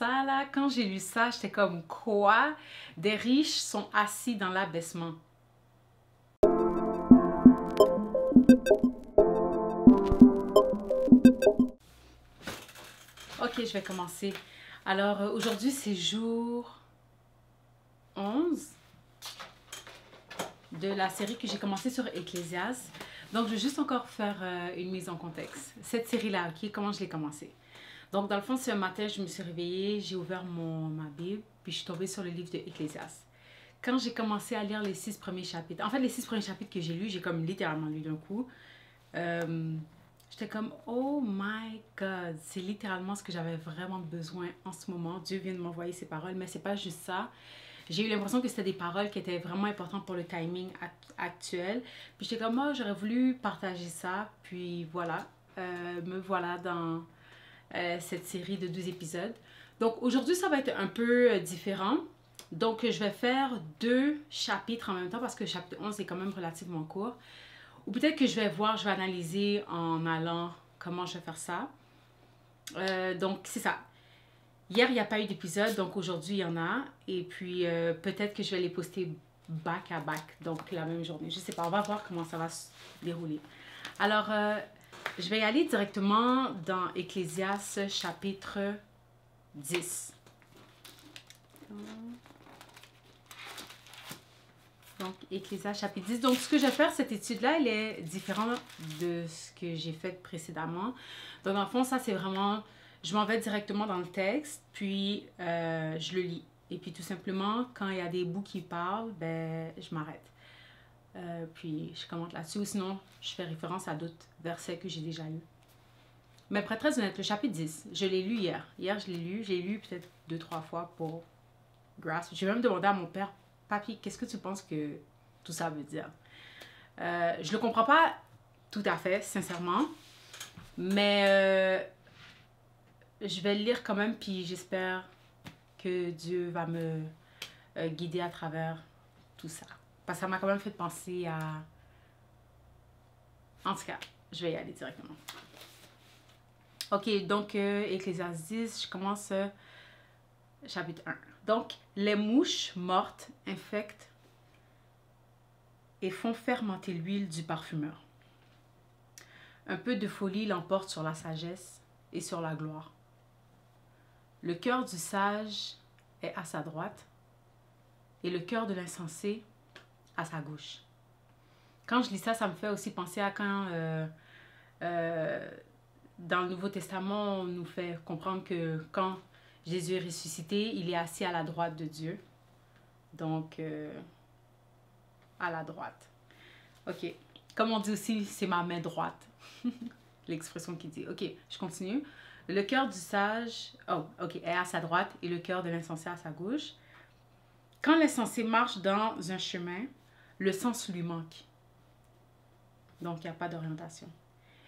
Ça, là, quand j'ai lu ça, j'étais comme, quoi? Des riches sont assis dans l'abaissement. Ok, je vais commencer. Alors, aujourd'hui, c'est jour 11 de la série que j'ai commencé sur Ecclésiaste. Donc, je vais juste encore faire une mise en contexte. Cette série-là, ok, comment je l'ai commencée? Donc, dans le fond, ce matin, je me suis réveillée, j'ai ouvert ma Bible, puis je suis tombée sur le livre de Ecclésiaste. Quand j'ai commencé à lire les 6 premiers chapitres, en fait, les 6 premiers chapitres que j'ai lus, j'ai comme littéralement lu d'un coup. J'étais comme, oh my God, c'est littéralement ce que j'avais vraiment besoin en ce moment. Dieu vient de m'envoyer ces paroles, mais c'est pas juste ça. J'ai eu l'impression que c'était des paroles qui étaient vraiment importantes pour le timing actuel. Puis j'étais comme, oh, j'aurais voulu partager ça. Puis voilà, me voilà dans cette série de 12 épisodes. Donc aujourd'hui, ça va être un peu différent. Donc je vais faire 2 chapitres en même temps parce que le chapitre 11 est quand même relativement court. Ou peut-être que je vais voir, je vais analyser en allant comment je vais faire ça. Donc c'est ça. Hier, il n'y a pas eu d'épisode, donc aujourd'hui, il y en a. Et puis, peut-être que je vais les poster back à back, donc la même journée. Je ne sais pas, on va voir comment ça va se dérouler. Alors, je vais y aller directement dans Ecclésiaste chapitre 10. Donc, Ecclésiaste chapitre 10. Donc, ce que je vais faire, cette étude-là, elle est différente de ce que j'ai fait précédemment. Donc, dans le fond, ça, c'est vraiment... Je m'en vais directement dans le texte, puis je le lis. Et puis, tout simplement, quand il y a des bouts qui parlent, ben, je m'arrête. Puis, je commente là-dessus. Ou sinon, je fais référence à d'autres versets que j'ai déjà lus. Mais pour être très honnête, le chapitre 10, je l'ai lu hier. Hier, je l'ai lu. J'ai lu peut-être 2-3 fois pour grasp. J'ai même demandé à mon père, Papy, qu'est-ce que tu penses que tout ça veut dire? Je le comprends pas tout à fait, sincèrement. Mais je vais le lire quand même, puis j'espère que Dieu va me guider à travers tout ça. Parce que ça m'a quand même fait penser à... En tout cas, je vais y aller directement. Ok, donc Ecclésiaste 10, je commence chapitre 1. Donc, les mouches mortes infectent et font fermenter l'huile du parfumeur. Un peu de folie l'emporte sur la sagesse et sur la gloire. Le cœur du sage est à sa droite et le cœur de l'insensé à sa gauche. Quand je lis ça, ça me fait aussi penser à quand dans le Nouveau Testament, on nous fait comprendre que quand Jésus est ressuscité, il est assis à la droite de Dieu. Donc, à la droite. Ok. Comme on dit aussi, c'est ma main droite. L'expression qui dit. Ok, je continue. Le cœur du sage, est à sa droite et le cœur de l'insensé à sa gauche. Quand l'insensé marche dans un chemin, le sens lui manque. Donc, il n'y a pas d'orientation.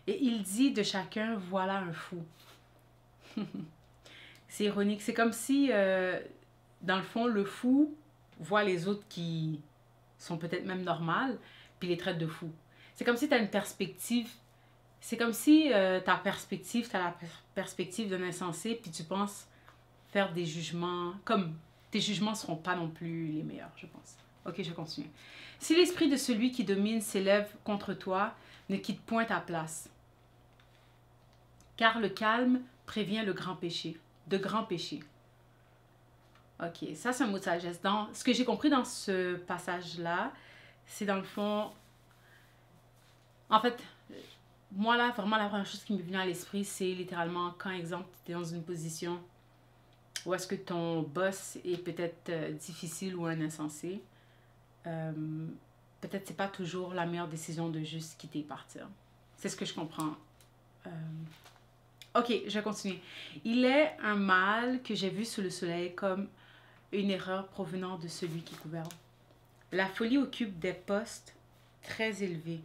Et il dit de chacun, voilà un fou. C'est ironique. C'est comme si, dans le fond, le fou voit les autres qui sont peut-être même normales, puis les traite de fous. C'est comme si tu as une perspective. C'est comme si tu as la perspective d'un insensé, puis tu penses faire des jugements, comme tes jugements ne seront pas non plus les meilleurs, je pense. Ok, je continue. Si l'esprit de celui qui domine s'élève contre toi, ne quitte point ta place. Car le calme prévient le grand péché, de grands péchés. Ok, ça c'est un mot de sagesse. Ce que j'ai compris dans ce passage-là, c'est dans le fond... En fait, moi là, vraiment la première chose qui me vient à l'esprit, c'est littéralement quand, exemple, tu es dans une position où est-ce que ton boss est peut-être difficile ou un insensé. Peut-être c'est pas toujours la meilleure décision de juste quitter et partir. C'est ce que je comprends. Ok, je vais continuer. Il est un mal que j'ai vu sous le soleil comme une erreur provenant de celui qui gouverne. La folie occupe des postes très élevés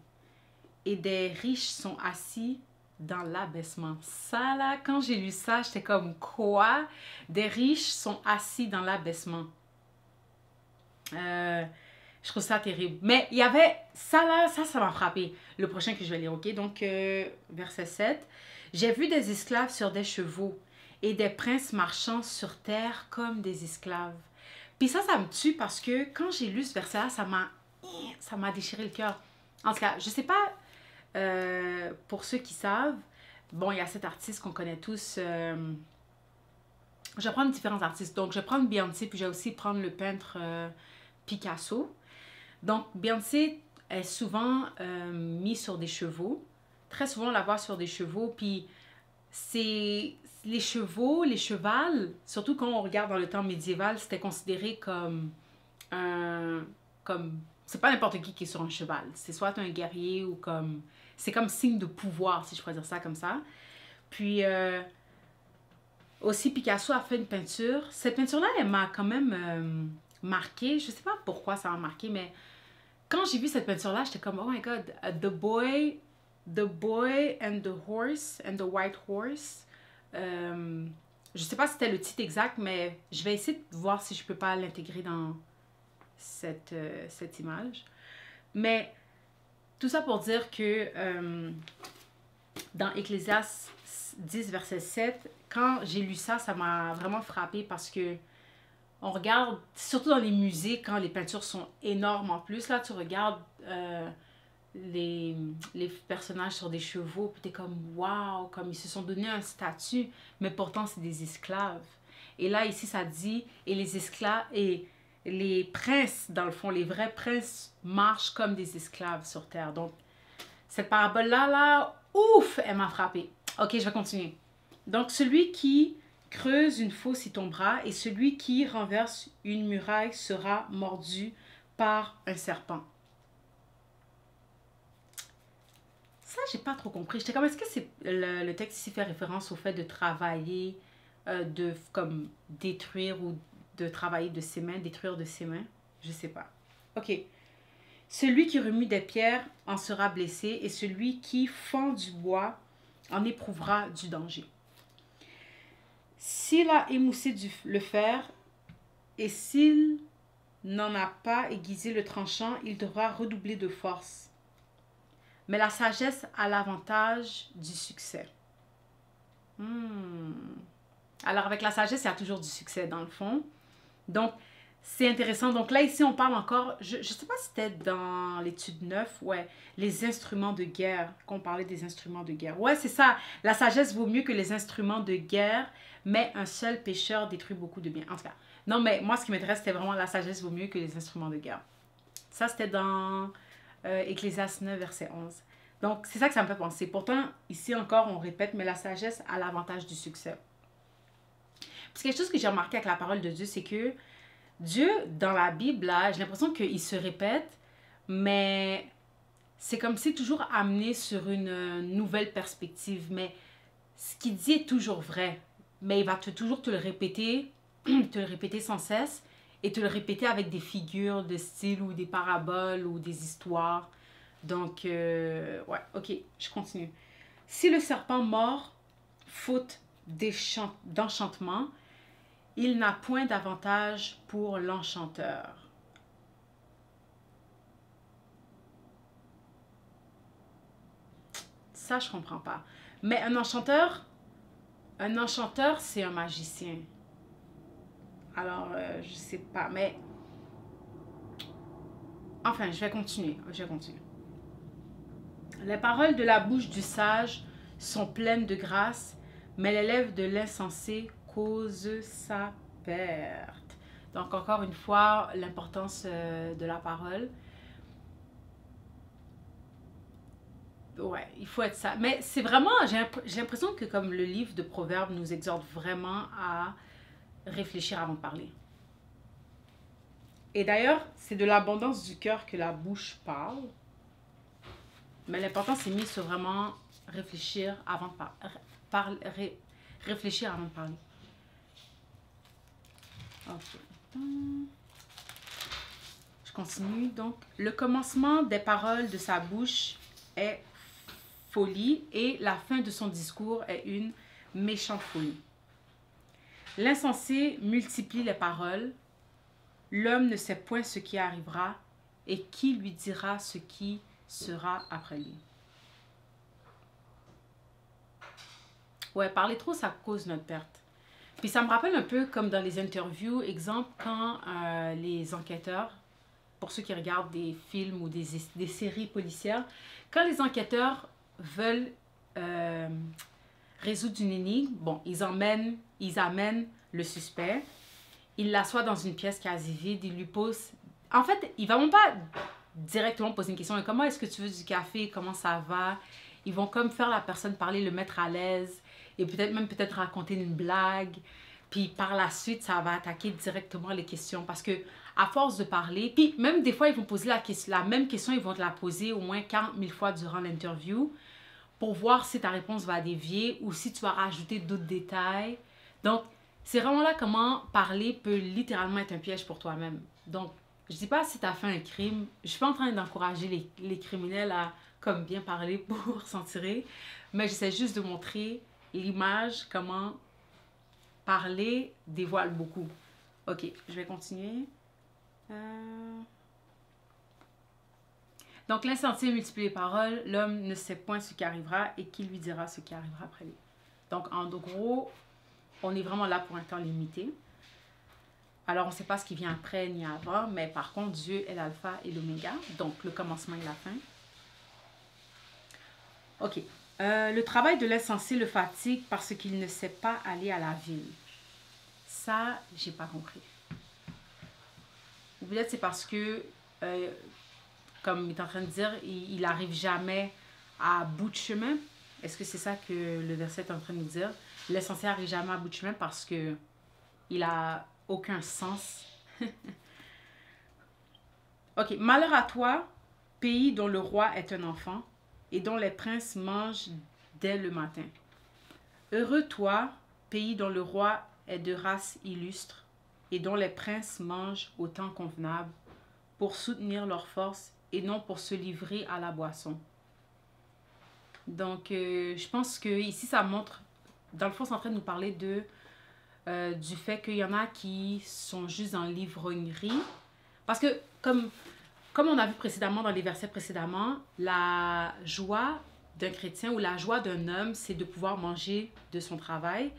et des riches sont assis dans l'abaissement. Ça là, quand j'ai lu ça, j'étais comme quoi? Des riches sont assis dans l'abaissement. Je trouve ça terrible. Mais il y avait ça là, ça m'a frappé. Le prochain que je vais lire, ok? Donc, verset 7. J'ai vu des esclaves sur des chevaux et des princes marchant sur terre comme des esclaves. Puis ça me tue parce que quand j'ai lu ce verset-là, ça m'a déchiré le cœur. En tout cas, je sais pas, pour ceux qui savent, bon, il y a cet artiste qu'on connaît tous. Je vais prendre différents artistes. Donc, je vais prendre Beyoncé, puis je vais aussi prendre le peintre Picasso. Donc, Beyoncé est souvent mise sur des chevaux. Très souvent, on la voit sur des chevaux. Puis, c'est les chevaux, les chevals, surtout quand on regarde dans le temps médiéval, c'était considéré comme un... comme c'est pas n'importe qui est sur un cheval. C'est soit un guerrier ou comme... C'est comme signe de pouvoir, si je pourrais dire ça comme ça. Puis, aussi, Picasso a fait une peinture. Cette peinture-là, elle m'a quand même marquée. Je sais pas pourquoi ça m'a marqué, mais quand j'ai vu cette peinture-là, j'étais comme, oh my God, the boy and the horse, and the white horse. Je sais pas si c'était le titre exact, mais je vais essayer de voir si je peux pas l'intégrer dans cette image. Mais tout ça pour dire que dans Ecclésiaste 10, verset 7, quand j'ai lu ça, ça m'a vraiment frappé parce que on regarde, surtout dans les musées, quand les peintures sont énormes en plus, là, tu regardes les personnages sur des chevaux, puis t'es comme, waouh, comme ils se sont donné un statut, mais pourtant c'est des esclaves. Et là, ici, ça dit, et les esclaves, et les princes, dans le fond, les vrais princes marchent comme des esclaves sur terre. Donc, cette parabole-là, ouf, elle m'a frappée. Ok, je vais continuer. Donc, celui qui creuse une fosse y tombera, et celui qui renverse une muraille sera mordu par un serpent. Ça, j'ai pas trop compris. J'étais comme, est-ce que c'est le texte ici fait référence au fait de travailler, de comme détruire ou de travailler de ses mains, détruire de ses mains? Je sais pas. Ok. Celui qui remue des pierres en sera blessé, et celui qui fend du bois en éprouvera du danger. S'il a émoussé le fer, et s'il n'en a pas aiguisé le tranchant, il devra redoubler de force. Mais la sagesse a l'avantage du succès. Alors, avec la sagesse, il y a toujours du succès dans le fond. Donc, c'est intéressant. Donc là, ici, on parle encore, je ne sais pas si c'était dans l'étude 9, ouais, les instruments de guerre, qu'on parlait des instruments de guerre. Ouais, c'est ça. La sagesse vaut mieux que les instruments de guerre, mais un seul pécheur détruit beaucoup de biens. En tout cas, non, mais moi, ce qui m'intéresse, c'était vraiment la sagesse vaut mieux que les instruments de guerre. Ça, c'était dans Ecclésiaste 9, verset 11. Donc, c'est ça que ça me fait penser. Pourtant, ici encore, on répète, mais la sagesse a l'avantage du succès. Parce que quelque chose que j'ai remarqué avec la parole de Dieu, c'est que Dieu, dans la Bible, là, j'ai l'impression qu'il se répète, mais c'est comme si toujours amené sur une nouvelle perspective. Mais ce qu'il dit est toujours vrai, mais il va toujours te le répéter, te le répéter sans cesse, et te le répéter avec des figures de style ou des paraboles ou des histoires. Donc, ouais, ok, je continue. Si le serpent mord, faute d'enchantement, il n'a point d'avantage pour l'enchanteur. Ça, je comprends pas. Mais un enchanteur, c'est un magicien. Alors, je sais pas, mais... Enfin, je vais continuer. Les paroles de la bouche du sage sont pleines de grâce, mais les lèvres de l'insensé causent sa perte. Donc, encore une fois, l'importance de la parole. Ouais, il faut être ça. Mais c'est vraiment, j'ai l'impression que comme le livre de Proverbes nous exhorte vraiment à réfléchir avant de parler. Et d'ailleurs, c'est de l'abondance du cœur que la bouche parle. Mais l'important, c'est mis sur vraiment réfléchir avant de réfléchir avant de parler. Ok. Je continue. Donc, le commencement des paroles de sa bouche est folie et la fin de son discours est une méchante folie. L'insensé multiplie les paroles. L'homme ne sait point ce qui arrivera et qui lui dira ce qui sera après lui. Ouais, parler trop, ça cause notre perte. Puis ça me rappelle un peu comme dans les interviews, exemple, quand les enquêteurs, pour ceux qui regardent des films ou des séries policières, quand les enquêteurs veulent euh, résoudre une énigme, bon, ils amènent le suspect, ils l'assoient dans une pièce quasi vide, ils lui posent... En fait, ils ne vont pas directement poser une question, comment est-ce que tu veux du café, comment ça va? Ils vont comme faire la personne parler, le mettre à l'aise, et peut-être raconter une blague. Puis par la suite, ça va attaquer directement les questions. Parce que à force de parler, puis même des fois, ils vont poser la même question, ils vont te la poser au moins 40 000 fois durant l'interview pour voir si ta réponse va dévier ou si tu vas rajouter d'autres détails. Donc, c'est vraiment là comment parler peut littéralement être un piège pour toi-même. Donc, je dis pas si tu as fait un crime, je suis pas en train d'encourager les criminels à comme bien parler pour s'en tirer, mais j'essaie juste de montrer l'image, comment parler dévoile beaucoup. Ok, je vais continuer. Donc, l'insensé multiplie les paroles, l'homme ne sait point ce qui arrivera et qui lui dira ce qui arrivera après lui. Donc, en gros, on est vraiment là pour un temps limité. Alors, on ne sait pas ce qui vient après ni avant, mais par contre, Dieu est l'alpha et l'oméga, donc le commencement et la fin. Ok. Le travail de l'insensé le fatigue parce qu'il ne sait pas aller à la ville. Ça, j'ai pas compris. Ou peut-être c'est parce que, comme il est en train de dire, il n'arrive jamais à bout de chemin. Est-ce que c'est ça que le verset est en train de nous dire? L'insensé n'arrive jamais à bout de chemin parce que il a aucun sens. Ok, malheur à toi, pays dont le roi est un enfant et dont les princes mangent dès le matin. Heureux toi, pays dont le roi est de race illustre et dont les princes mangent au temps convenable pour soutenir leur force et non pour se livrer à la boisson. Donc, je pense que ici ça montre, dans le fond, c'est en train de nous parler du fait qu'il y en a qui sont juste dans l'ivrognerie. Parce que, comme on a vu précédemment dans les versets précédemment, la joie d'un chrétien ou la joie d'un homme, c'est de pouvoir manger de son travail.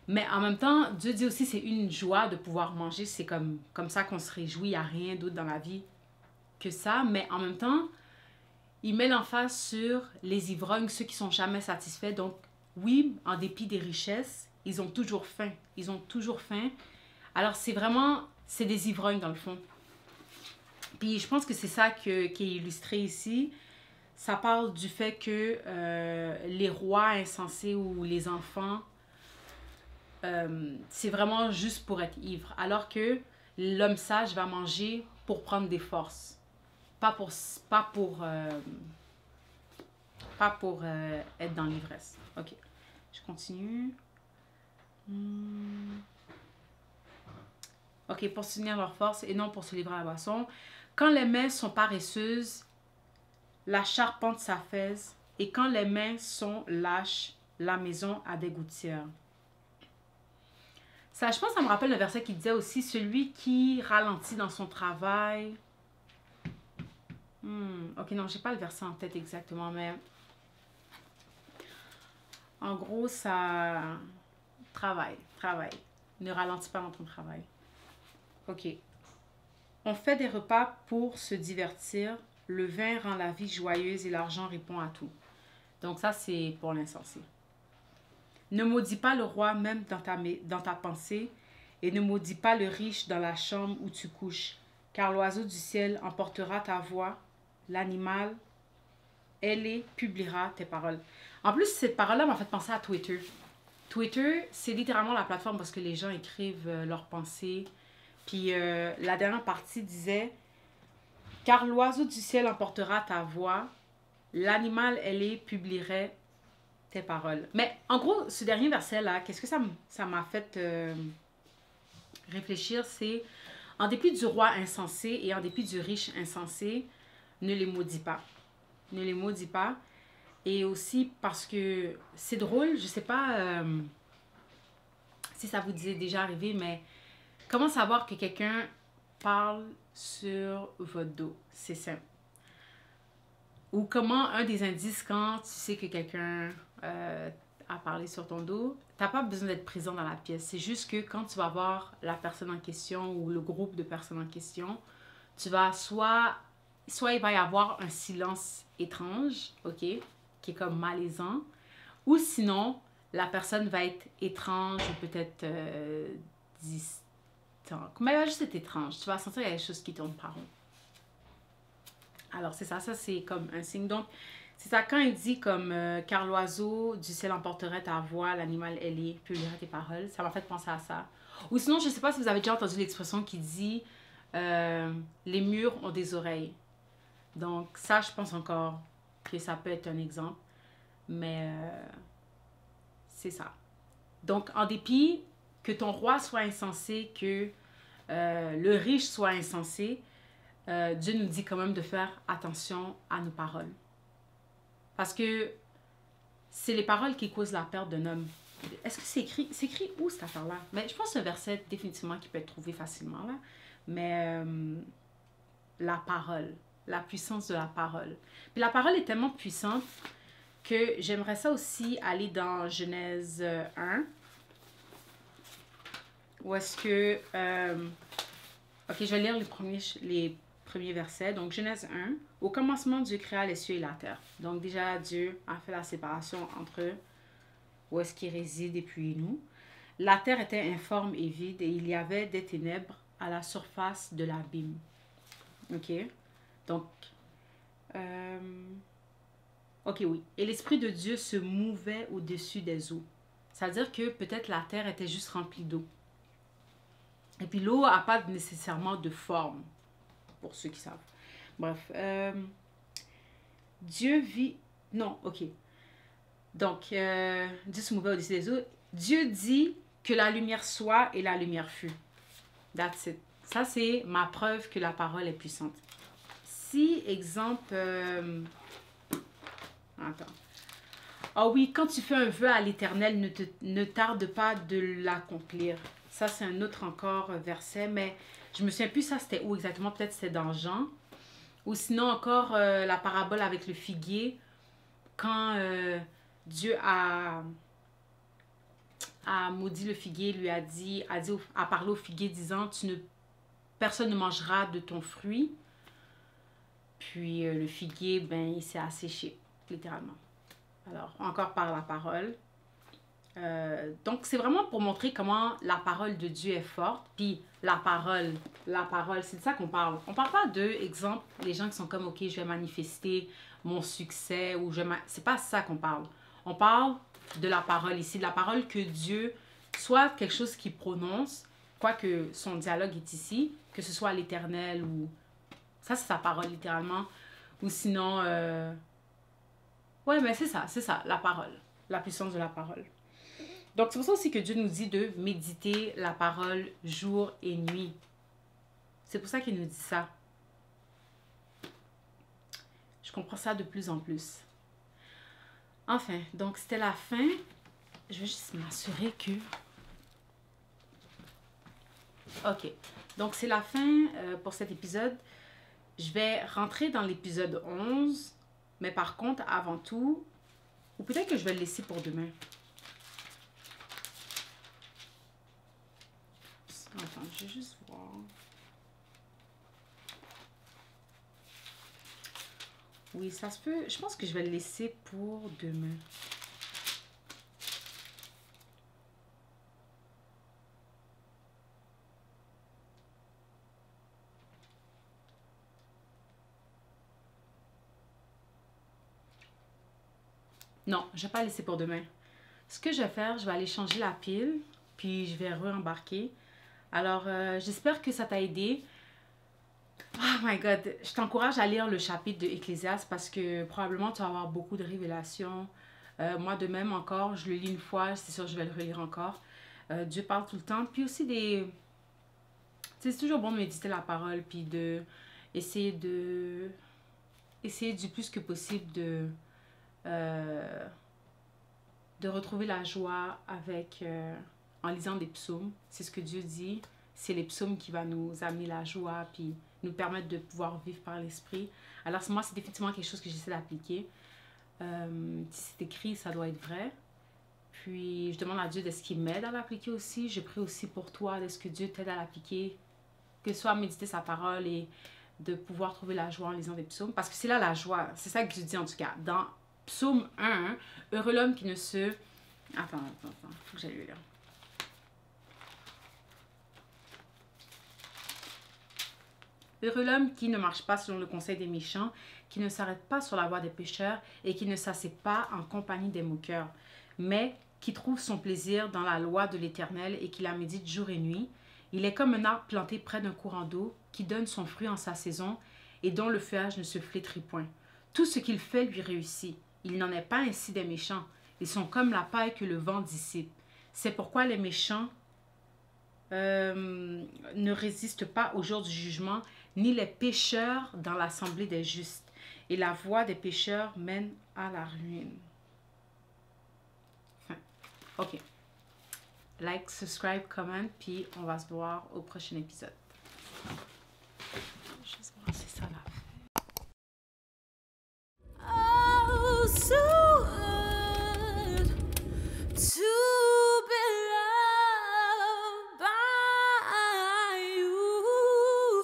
Mais en même temps, Dieu dit aussi c'est une joie de pouvoir manger. C'est comme ça qu'on se réjouit. Il n'y a rien d'autre dans la vie que ça. Mais en même temps, il met l'emphase sur les ivrognes, ceux qui sont jamais satisfaits. Donc, oui, en dépit des richesses, ils ont toujours faim. Ils ont toujours faim. Alors, c'est des ivrognes dans le fond. Puis, je pense que c'est ça qui est illustré ici. Ça parle du fait que les rois insensés ou les enfants, c'est vraiment juste pour être ivre. Alors que l'homme sage va manger pour prendre des forces. Pas pour être dans l'ivresse. Ok, je continue. Ok, pour soutenir leur force et non pour se livrer à la boisson. Quand les mains sont paresseuses, la charpente s'affaisse. Et quand les mains sont lâches, la maison a des gouttières. Ça, je pense que ça me rappelle le verset qui disait aussi, celui qui ralentit dans son travail. Ok, non, j'ai pas le verset en tête exactement, mais en gros, ça... Travail. Ne ralentis pas dans ton travail. Ok. On fait des repas pour se divertir. Le vin rend la vie joyeuse et l'argent répond à tout. Donc ça, c'est pour l'insensé. Ne maudis pas le roi même dans ta pensée et ne maudis pas le riche dans la chambre où tu couches, car l'oiseau du ciel emportera ta voix, l'animal, ailé, publiera tes paroles. En plus, cette parole-là m'a fait penser à Twitter. Twitter, c'est littéralement la plateforme parce que les gens écrivent leurs pensées. Puis la dernière partie disait « Car l'oiseau du ciel emportera ta voix, l'animal ailé publierait tes paroles. » Mais en gros, ce dernier verset-là, qu'est-ce que ça m'a fait réfléchir, c'est en dépit du roi insensé et en dépit du riche insensé, ne les maudis pas. Ne les maudis pas. Et aussi parce que c'est drôle, je sais pas si ça vous est déjà arrivé, mais comment savoir que quelqu'un parle sur votre dos? C'est simple. Ou comment un des indices quand tu sais que quelqu'un a parlé sur ton dos, t'as pas besoin d'être présent dans la pièce. C'est juste que quand tu vas voir la personne en question ou le groupe de personnes en question, tu vas soit il va y avoir un silence étrange, ok, qui est comme malaisant, ou sinon, la personne va être étrange ou peut-être distante. Mais elle va juste être étrange. Tu vas sentir qu'il y a des choses qui tournent par rond. Alors, c'est ça. Ça, c'est comme un signe. Donc, c'est ça. Quand il dit comme car l'oiseau du ciel emporterait ta voix, l'animal ailé publierait tes paroles, ça m'a fait penser à ça. Ou sinon, je ne sais pas si vous avez déjà entendu l'expression qui dit les murs ont des oreilles. Donc, ça, je pense encore que ça peut être un exemple. Mais c'est ça. Donc, en dépit que ton roi soit insensé, que le riche soit insensé, Dieu nous dit quand même de faire attention à nos paroles. Parce que c'est les paroles qui causent la perte d'un homme. Est-ce que c'est écrit où cette affaire-là? Mais je pense que c'est un verset définitivement qui peut être trouvé facilement là. Mais la parole, la puissance de la parole. Puis la parole est tellement puissante que j'aimerais ça aussi aller dans Genèse 1. Où est-ce que... ok, je vais lire les premiers versets. Donc, Genèse 1. Au commencement, Dieu créa les cieux et la terre. Donc, déjà, Dieu a fait la séparation entre où est-ce qu'il réside et puis nous. La terre était informe et vide et il y avait des ténèbres à la surface de l'abîme. Ok? Donc, ok, oui. Et l'Esprit de Dieu se mouvait au-dessus des eaux. C'est-à-dire que peut-être la terre était juste remplie d'eau. Et puis l'eau n'a pas nécessairement de forme, pour ceux qui savent. Bref. Dieu vit... Non, ok. Donc, Dieu se mouvait au-dessus des eaux. Dieu dit que la lumière soit et la lumière fut. That's it. Ça, c'est ma preuve que la parole est puissante. Si, exemple... Attends. Ah oui, quand tu fais un vœu à l'Éternel, ne tarde pas de l'accomplir. Ça, c'est un autre encore verset, mais je me souviens plus ça, c'était où exactement. Peut-être c'était dans Jean. Ou sinon encore la parabole avec le figuier. Quand Dieu a maudit le figuier, lui a parlé au figuier disant, personne ne mangera de ton fruit. Puis le figuier, ben, il s'est asséché, littéralement. Alors, encore par la parole. Donc, c'est vraiment pour montrer comment la parole de Dieu est forte. Puis, la parole, c'est de ça qu'on parle. On parle pas de, exemple, les gens qui sont comme, OK, je vais manifester mon succès. Ou c'est pas ça qu'on parle. On parle de la parole ici, de la parole que Dieu, soit quelque chose qu'il prononce, quoique son dialogue est ici, que ce soit l'Éternel ou... Ça, c'est sa parole, littéralement. Ou sinon... Ouais, mais c'est ça, la parole. La puissance de la parole. Donc, c'est pour ça aussi que Dieu nous dit de méditer la parole jour et nuit. C'est pour ça qu'il nous dit ça. Je comprends ça de plus en plus. Enfin, donc c'était la fin. Je vais juste m'assurer que... Ok, donc c'est la fin pour cet épisode. Je vais rentrer dans l'épisode 11. Mais par contre, avant tout... Ou peut-être que je vais le laisser pour demain. Attends, je vais juste voir. Oui, ça se peut. Je pense que je vais le laisser pour demain. Non, je ne vais pas laisser pour demain. Ce que je vais faire, je vais aller changer la pile, puis je vais re-embarquer. Alors, j'espère que ça t'a aidé. Oh my God, je t'encourage à lire le chapitre de Ecclésiaste parce que probablement tu vas avoir beaucoup de révélations. Moi de même encore, je le lis une fois, c'est sûr que je vais le relire encore. Dieu parle tout le temps. Puis aussi des... C'est toujours bon de méditer la parole, puis de essayer du plus que possible de retrouver la joie avec en lisant des psaumes. C'est ce que Dieu dit. C'est les psaumes qui vont nous amener la joie, puis nous permettre de pouvoir vivre par l'esprit. Alors moi, c'est définitivement quelque chose que j'essaie d'appliquer. Si c'est écrit, ça doit être vrai. Puis je demande à Dieu de ce qu'il m'aide à l'appliquer aussi. Je prie aussi pour toi, de ce que Dieu t'aide à l'appliquer, que ce soit à méditer sa parole et de pouvoir trouver la joie en lisant des psaumes. Parce que c'est là la joie. C'est ça que Dieu dit en tout cas. Dans Psaume 1, heureux l'homme qui ne se... Attends. Faut que j'aille le lire. Heureux l'homme qui ne marche pas selon le conseil des méchants, qui ne s'arrête pas sur la voie des pécheurs et qui ne s'assied pas en compagnie des moqueurs, mais qui trouve son plaisir dans la loi de l'Éternel et qui la médite jour et nuit. Il est comme un arbre planté près d'un courant d'eau qui donne son fruit en sa saison et dont le feuillage ne se flétrit point. Tout ce qu'il fait lui réussit. Il n'en est pas ainsi des méchants. Ils sont comme la paille que le vent dissipe. C'est pourquoi les méchants ne résistent pas au jour du jugement, ni les pécheurs dans l'assemblée des justes. Et la voie des pécheurs mène à la ruine. Enfin, ok. Like, subscribe, comment, puis on va se voir au prochain épisode. Je vais voir si ça l'a fait. Oh, so good to be loved by you.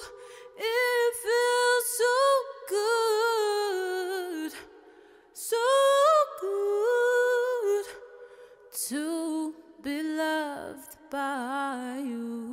It feels so good to be loved by you.